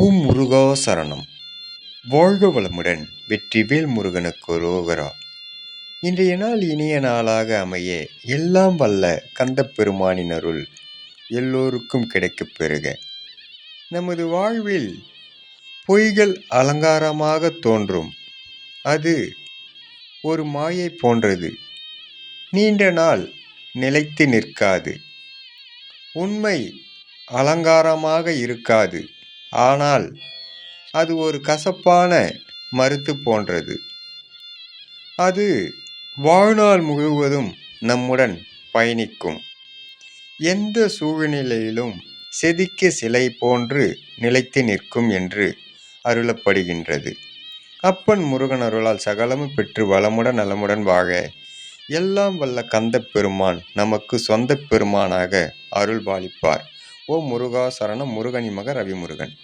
ஓம் முருகா சரணம். வாழ்க வளமுடன். வெற்றிவேல் முருகனுக்கு ரோகரா. இன்றைய நாள் இனிய நாளாக அமைய எல்லாம் வல்ல கந்தப் பெருமானின் அருள் எல்லோருக்கும் கிடைக்கப் பெறுக. நமது வாழ்வில் பொய்கள் அலங்காரமாக தோன்றும். அது ஒரு மாயை போன்றது. நீண்ட நாள் நிலைத்து நிற்காது. உண்மை அலங்காரமாக இருக்காது. ஆனால் அது ஒரு கசப்பான மருந்து போன்றது. அது வாழ்நாள் முழுவதும் நம்முடன் பயணிக்கும். எந்த சூழ்நிலையிலும் செதுக்கிய சிலை போன்று நிலைத்து நிற்கும் என்று அருளப்படுகின்றது. அப்பன் முருகன் அருளால் சகலமும் பெற்று வளமுடன் நலமுடன் வாழ எல்லாம் வல்ல கந்தப் பெருமான் நமக்கு சொந்த பெருமானாக அருள் பாலிப்பார். ஓ முருகா சரணம். முருகனின் மகன் ரவிமுருகன்.